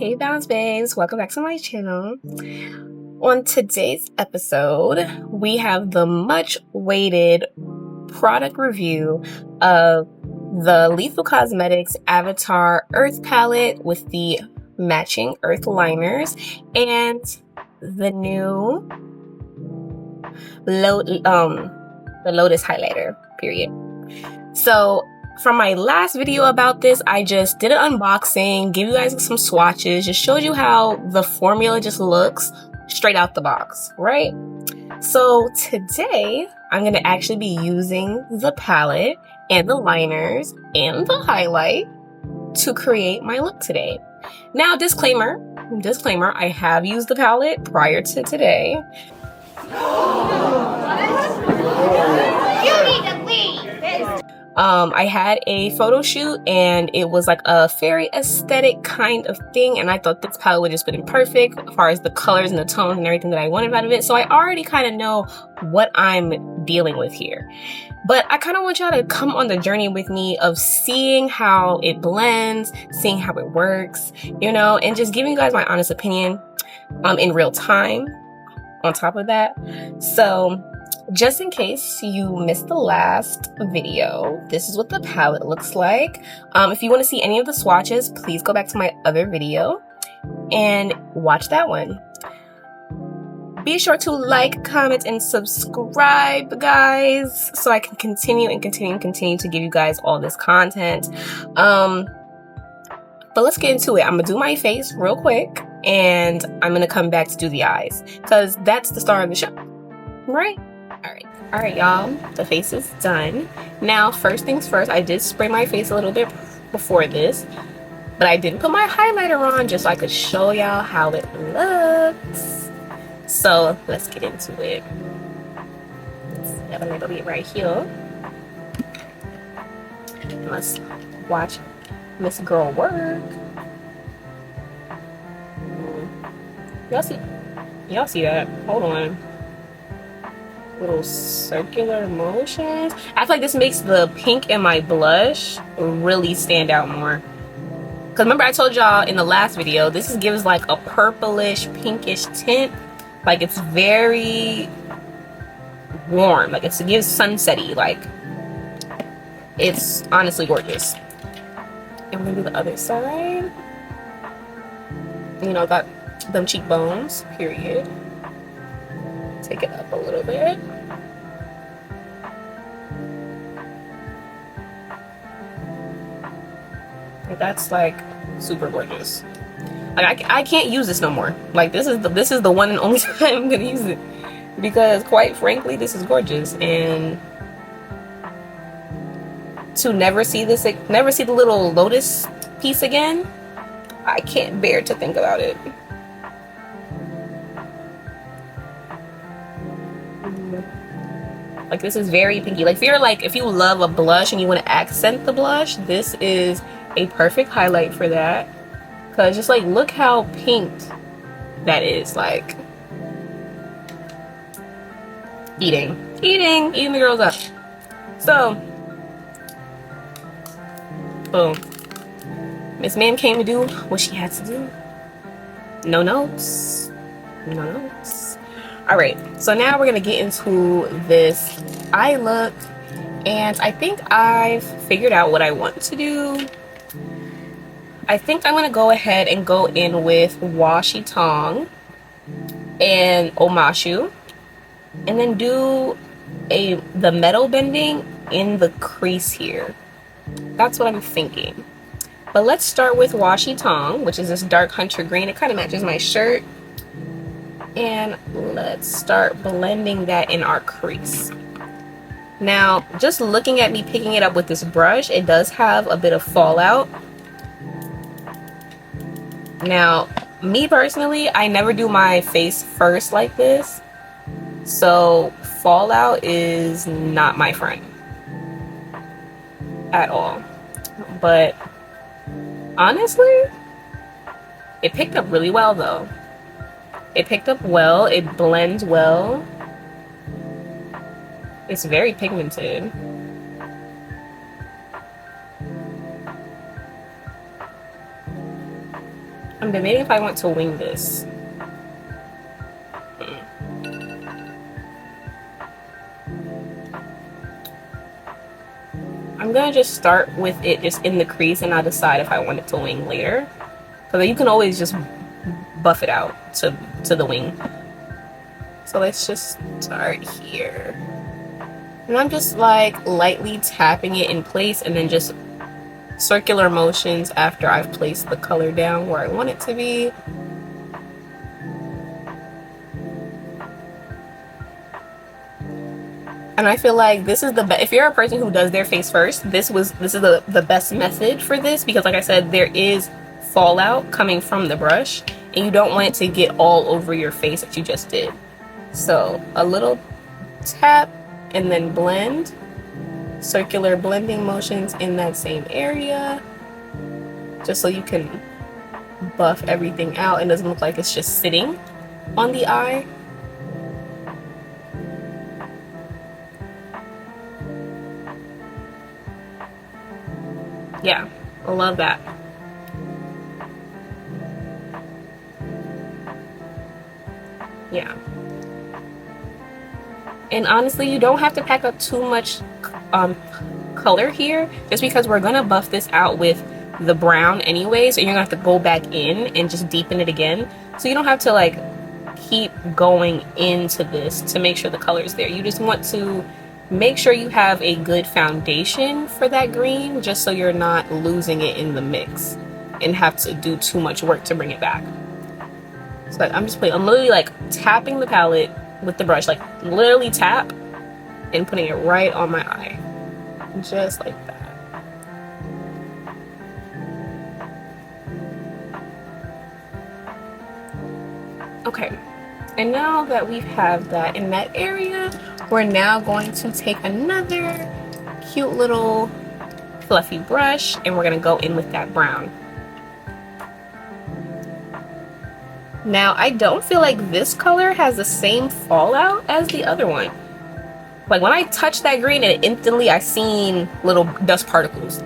Hey Balance Babes, welcome back to my channel. On today's episode, we have the much awaited product review of the Lethal Cosmetics Avatar Earth Palette with the matching Earth liners and the new the Lotus highlighter, period. So from my last video about this, I just did an unboxing, gave you guys some swatches, just showed you how the formula just looks straight out the box, right? So today, I'm going to actually be using the palette and the liners and the highlight to create my look today. Now, disclaimer, I have used the palette prior to today. You need to leave. I had a photo shoot and it was like a very aesthetic kind of thing, and I thought this palette would just fit in perfect as far as the colors and the tones and everything that I wanted out of it. So I already kind of know what I'm dealing with here. But I kind of want y'all to come on the journey with me of seeing how it blends, seeing how it works, you know, and just giving you guys my honest opinion in real time on top of that. So just in case you missed the last video, this is what the palette looks like. If you want to see any of the swatches, please go back to my other video and watch that one. Be sure to like, comment, and subscribe, guys, so I can continue to give you guys all this content. But let's get into it. I'm gonna do my face real quick, and I'm gonna come back to do the eyes, because that's the star of the show, right? All right, y'all, the face is done. Now, first things first, I did spray my face a little bit before this, but I didn't put my highlighter on just so I could show y'all how it looks. So let's get into it. Let's have a little bit right here. And let's watch Miss Girl work. Y'all see that? Hold on. Little circular motions. I feel like this makes the pink in my blush really stand out more. Because remember I told y'all in the last video, this gives like a purplish, pinkish tint. Like it's very warm. Like it gives sunsetty. Like it's honestly gorgeous. And we're gonna do the other side. You know, got them cheekbones, period. Take it up a little bit. That's like super gorgeous. Like I can't use this no more. Like this is the one and only time I'm gonna use it, because quite frankly this is gorgeous. And to never see the little lotus piece again, I can't bear to think about it. Like this is very pinky. Like if you love a blush and you want to accent the blush, this is a perfect highlight for that. Cause just like look how pink that is. Like eating the girls up. So boom. Miss Ma'am came to do what she had to do. No notes. All right, so now we're gonna get into this eye look, and I think I've figured out what I want to do. I think I'm gonna go ahead and go in with Washi Tong and Omashu, and then do the metal bending in the crease here. That's what I'm thinking. But let's start with Washi Tong, which is this dark hunter green. It kind of matches my shirt. And let's start blending that in our crease. Now, just looking at me picking it up with this brush, it does have a bit of fallout. Now, me personally, I never do my face first like this. So, fallout is not my friend at all. But honestly, it picked up really well though. It picked up well, it blends well. It's very pigmented. I'm debating if I want to wing this. I'm gonna just start with it just in the crease, and I'll decide if I want it to wing later. Because you can always just buff it out to the wing. So let's just start here. And I'm just like lightly tapping it in place, and then just circular motions after I've placed the color down where I want it to be. And I feel like this is the best. If you're a person who does their face first, this is the best method for this, because like I said, there is fallout coming from the brush, and you don't want it to get all over your face that you just did. So a little tap and then blend, circular blending motions in that same area, just so you can buff everything out and doesn't look like it's just sitting on the eye. Yeah, I love that. Yeah. And honestly, you don't have to pack up too much color here, just because we're gonna buff this out with the brown anyway, so you're gonna have to go back in and just deepen it again. So you don't have to like keep going into this to make sure the color is there. You just want to make sure you have a good foundation for that green, just so you're not losing it in the mix and have to do too much work to bring it back. So like, I'm literally like tapping the palette with the brush, like literally tap, and putting it right on my eye, just like that. Okay, and now that we have that in that area, we're now going to take another cute little fluffy brush, and we're gonna go in with that brown. Now, I don't feel like this color has the same fallout as the other one. Like when I touched that green, and instantly I seen little dust particles.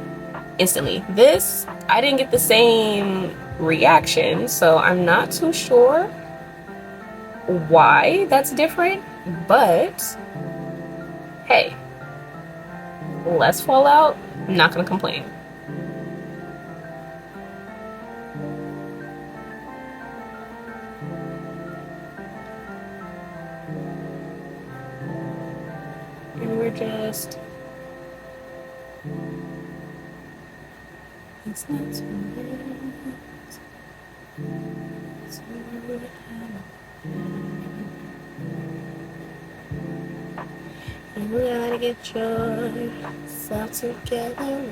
Instantly. This, I didn't get the same reaction, so I'm not too sure why that's different, but hey, less fallout, not gonna complain. And we're just, it's not too late. It's you gotta get yourself together.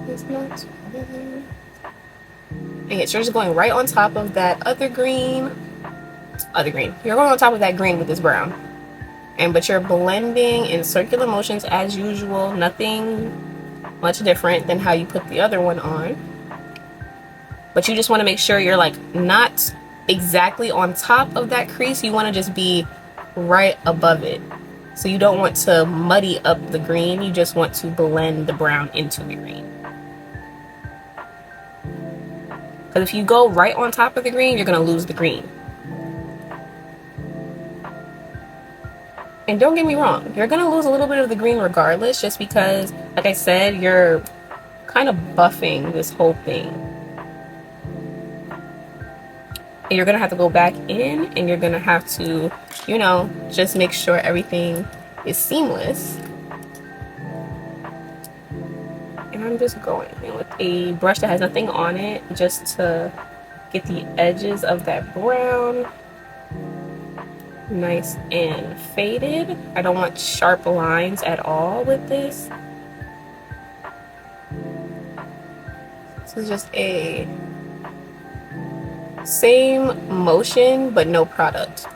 It's not too late. And it's just going right on top of that other green. You're going on top of that green with this brown. But you're blending in circular motions as usual. Nothing much different than how you put the other one on. But you just want to make sure you're like not exactly on top of that crease. You want to just be right above it. So you don't want to muddy up the green, you just want to blend the brown into the green. Because if you go right on top of the green, you're going to lose the green. And don't get me wrong, you're going to lose a little bit of the green regardless, just because, like I said, you're kind of buffing this whole thing. And you're going to have to go back in, and you're going to have to, you know, just make sure everything is seamless. And I'm just going in with a brush that has nothing on it, just to get the edges of that brown nice and faded. I don't want sharp lines at all with this. This is just a same motion but no product.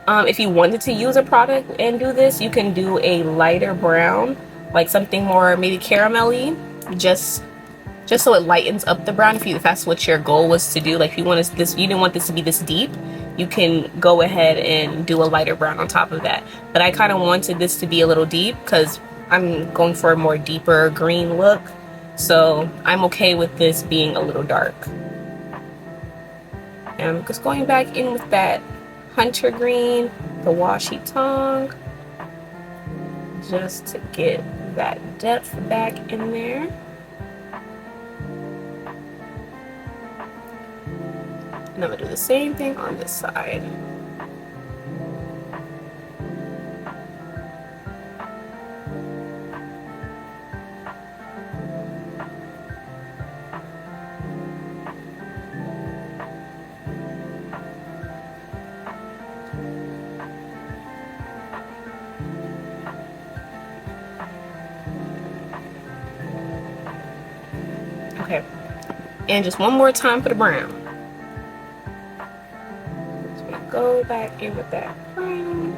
If you wanted to use a product and do this, you can do a lighter brown, like something more maybe caramelly, just so it lightens up the brown. If that's what your goal was to do, like if you want this, you didn't want this to be this deep, you can go ahead and do a lighter brown on top of that. But I kind of wanted this to be a little deep because I'm going for a more deeper green look. So I'm okay with this being a little dark. And I'm just going back in with that hunter green, the washi tongue, just to get that depth back in there. And I'm gonna do the same thing on this side. Okay, and just one more time for the brown. So we go back in with that brown.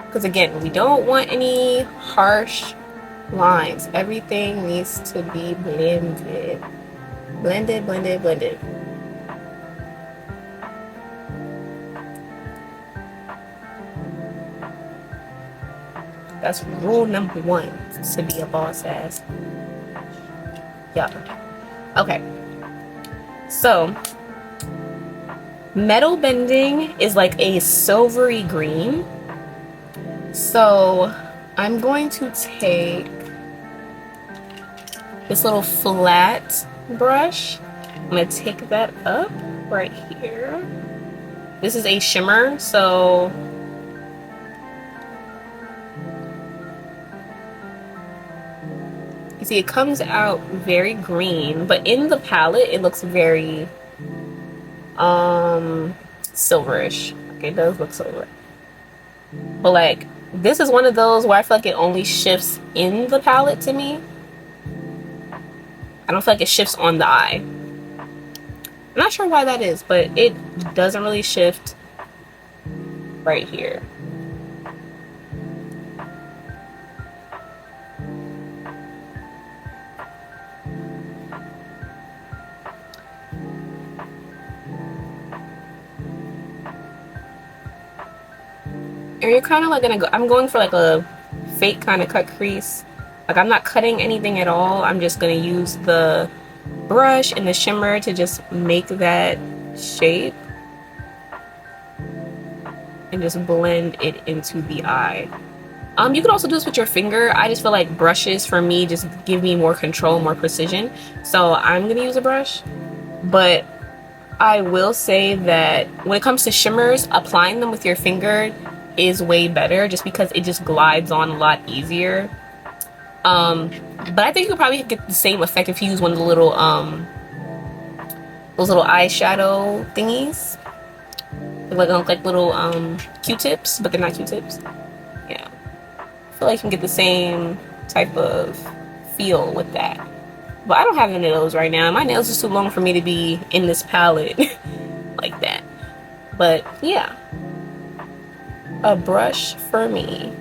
Because again, we don't want any harsh lines. Everything needs to be blended. Blended, blended, blended. That's rule number 1 to be a boss ass. Yeah. Okay. So, metal bending is like a silvery green. So, I'm going to take this little flat brush. I'm going to take that up right here. This is a shimmer, so you see it comes out very green, but in the palette it looks very silverish. Okay, it does look silver. But like, this is one of those where I feel like it only shifts in the palette to me. I don't feel like it shifts on the eye. I'm not sure why that is, but it doesn't really shift right here. And you're kind of like gonna go, I'm going for like a fake kind of cut crease. Like, I'm not cutting anything at all. I'm just gonna use the brush and the shimmer to just make that shape and just blend it into the eye. You could also do this with your finger. I just feel like brushes for me just give me more control, more precision. So I'm gonna use a brush. But I will say that when it comes to shimmers, applying them with your finger is way better just because it just glides on a lot easier. But I think you could probably get the same effect if you use one of the little those little eyeshadow thingies. They look like little Q-tips, but they're not Q-tips. Yeah, I feel like you can get the same type of feel with that. But I don't have any of those right now. My nails are too long for me to be in this palette like that. But yeah, a brush for me,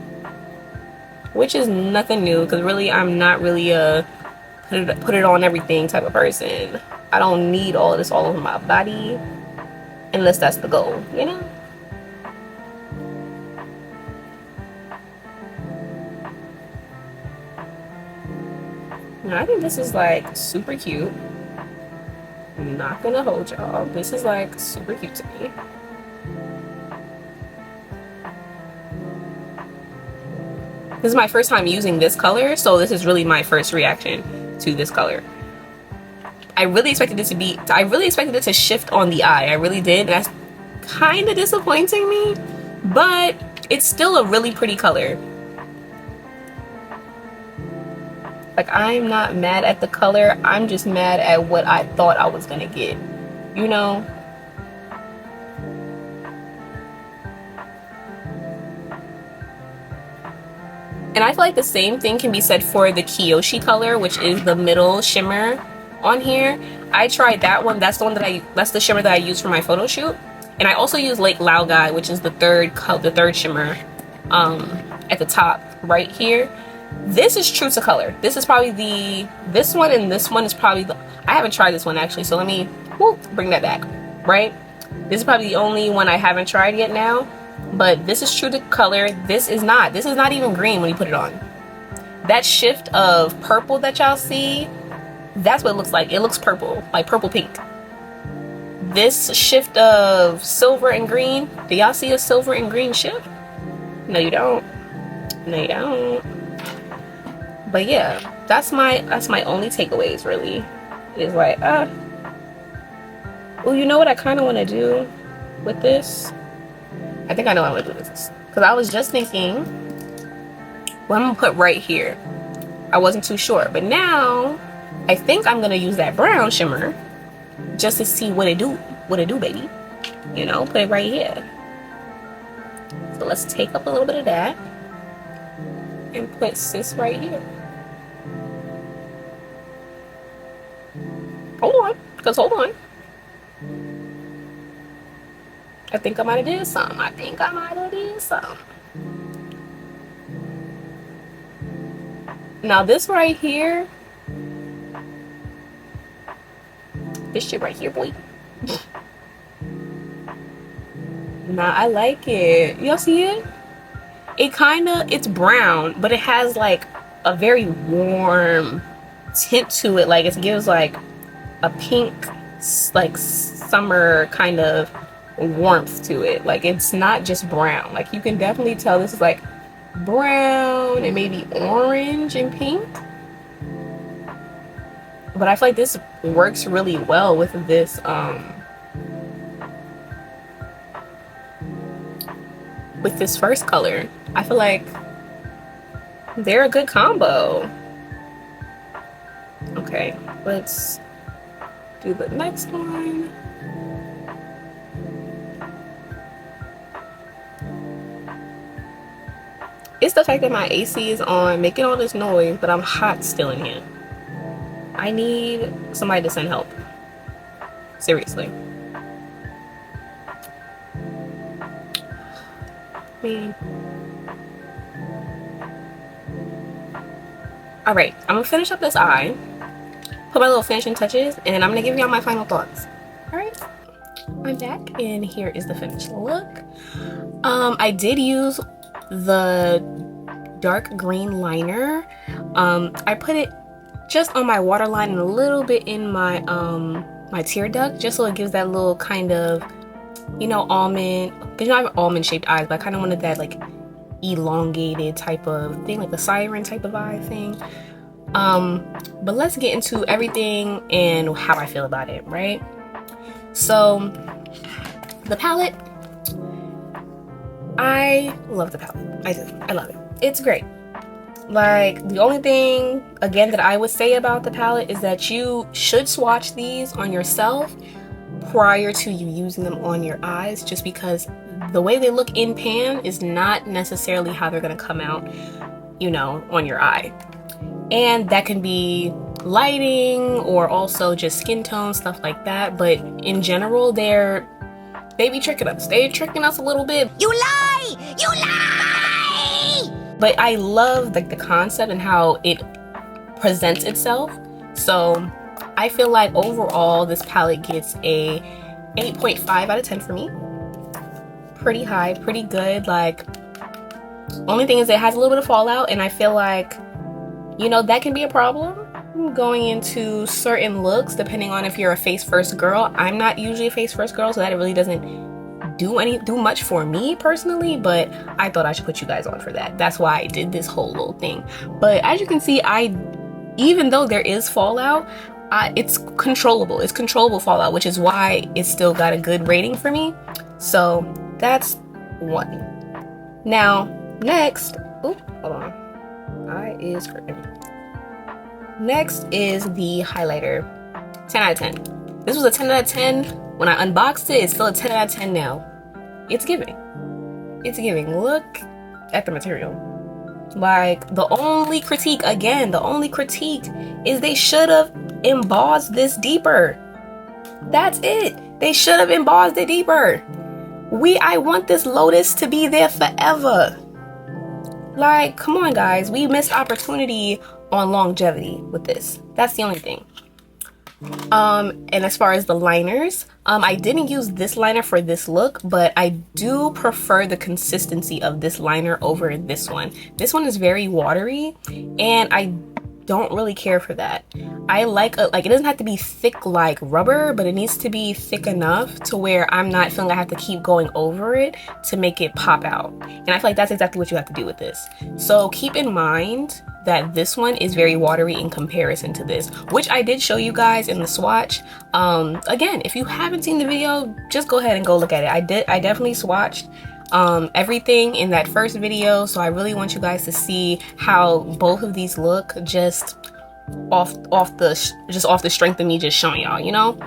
which is nothing new because really I'm not really a put it on everything type of person. I don't need all of this all over my body unless that's the goal, you know? Now, I think this is like super cute. I'm not gonna hold y'all. This is like super cute to me. This is my first time using this color, so this is really my first reaction to this color. I really expected it to shift on the eye. I really did. That's kind of disappointing me, but it's still a really pretty color. Like, I'm not mad at the color. I'm just mad at what I thought I was gonna get, you know? And I feel like the same thing can be said for the Kyoshi color, which is the middle shimmer on here. I tried that one. That's the one that's the shimmer that I used for my photo shoot. And I also use Lake Laogai, which is the third shimmer at the top right here. This is true to color. This is probably this one and this one is probably I haven't tried this one actually, so let me bring that back, right? This is probably the only one I haven't tried yet now. but this is true to color. This is not even green when you put it on. That shift of purple that y'all see, that's what it looks like. It looks purple, like purple pink. This shift of silver and green, do y'all see a silver and green shift? No, you don't. No, you don't. But yeah, that's my only takeaways really. Is like, well, you know what I kind of want to do with this? I think I know what I want to do with this. Because I was just thinking, well, I'm going to put right here. I wasn't too sure. But now, I think I'm going to use that brown shimmer just to see what it do. What it do, baby. You know, put it right here. So let's take up a little bit of that. And put sis right here. Hold on. Because hold on. I think I might have did something. Now this right here. This shit right here, boy. Nah, I like it. Y'all see it? It's brown, but it has like a very warm tint to it. Like it gives like a pink, like summer kind of warmth to it. Like it's not just brown. Like you can definitely tell this is like brown and maybe orange and pink. But I feel like this works really well with this first color. I feel like they're a good combo. Okay, let's do the next one. It's the fact that my AC is on making all this noise, but I'm hot still in here. I need somebody to send help. Seriously. Man. Alright, I'm gonna finish up this eye, put my little finishing touches, and then I'm gonna give y'all my final thoughts. Alright, I'm back, and here is the finished look. I did use the dark green liner. I put it just on my waterline and a little bit in my my tear duct, just so it gives that little kind of, you know, almond, because you know I have almond shaped eyes, but I kind of wanted that like elongated type of thing, like the siren type of eye thing. But let's get into everything and how I feel about it, right? So the palette, I love the palette. I love it. It's great. Like, the only thing again that I would say about the palette is that you should swatch these on yourself prior to you using them on your eyes, just because the way they look in pan is not necessarily how they're going to come out, you know, on your eye. And that can be lighting or also just skin tone, stuff like that. But in general, they be tricking us. They're tricking us a little bit. You lie! You lie! But I love like the concept and how it presents itself. So I feel like overall this palette gets a 8.5 out of 10 for me. Pretty high, pretty good. Like, only thing is it has a little bit of fallout, and I feel like, you know, that can be a problem going into certain looks depending on if you're a face first girl. I'm not usually a face first girl, so that really doesn't do much for me personally, but I thought I should put you guys on for that. That's why I did this whole little thing. But as you can see, even though there is fallout, it's controllable. It's controllable fallout, which is why it's still got a good rating for me. So that's one. Now, next, hold on. Eye is hurting. Next is the highlighter. 10 out of 10. This was a 10 out of 10 when I unboxed it. It's still a 10 out of 10 now. It's giving. It's giving. Look at the material. Like, the only critique is they should have embossed this deeper. That's it. They should have embossed it deeper. I want this lotus to be there forever. Like, come on guys, we missed opportunity on longevity with this. That's the only thing. And as far as the liners, I didn't use this liner for this look, but I do prefer the consistency of this liner over this one. This one is very watery, and I don't really care for that. I like it doesn't have to be thick like rubber, but it needs to be thick enough to where I'm not feeling I have to keep going over it to make it pop out. And I feel like that's exactly what you have to do with this. So keep in mind that this one is very watery in comparison to this, which I did show you guys in the swatch. Again, if you haven't seen the video, just go ahead and go look at it. I definitely swatched everything in that first video, so I really want you guys to see how both of these look just off the strength of me just showing y'all, you know.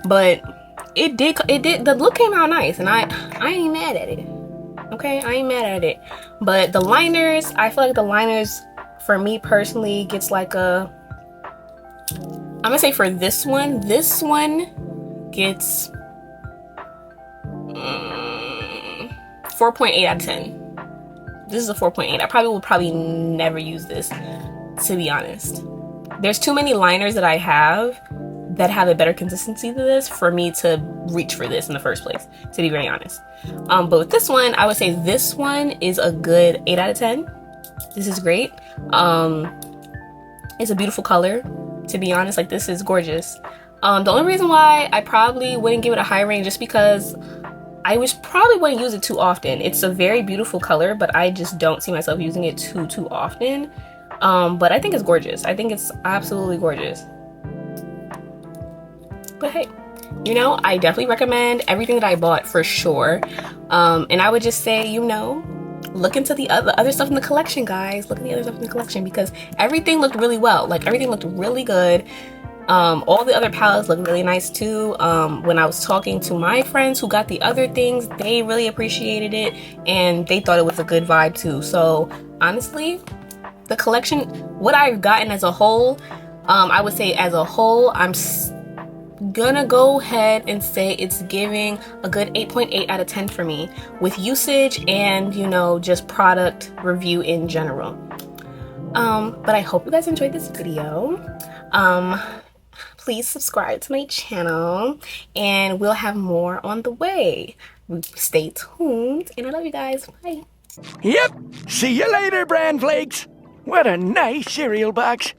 But it did the look came out nice, and I ain't mad at it. Okay, I ain't mad at it. But the liners, I feel like the liners for me personally gets like a, I'm gonna say for this one gets 4.8 out of 10. This is a 4.8. I probably will never use this, to be honest. There's too many liners that I have that have a better consistency than this for me to reach for this in the first place, to be very honest. But with this one, I would say this one is a good 8 out of 10. This is great. It's a beautiful color, to be honest. Like, this is gorgeous. The only reason why I probably wouldn't give it a high rating, just because I probably wouldn't use it too often. It's a very beautiful color, but I just don't see myself using it too often. But I think it's gorgeous. I think it's absolutely gorgeous. But hey, you know, I definitely recommend everything that I bought for sure. And I would just say, you know, look into the other stuff in the collection, guys. Look at the other stuff in the collection, because everything looked really well. Like, everything looked really good. All the other palettes look really nice too. When I was talking to my friends who got the other things, they really appreciated it, and they thought it was a good vibe too. So honestly, the collection, what I've gotten as a whole, I would say as a whole, I'm gonna go ahead and say it's giving a good 8.8 out of 10 for me, with usage and, you know, just product review in general. But I hope you guys enjoyed this video. Please subscribe to my channel, and we'll have more on the way. Stay tuned, and I love you guys. Bye. Yep. See you later, Bran Flakes. What a nice cereal box.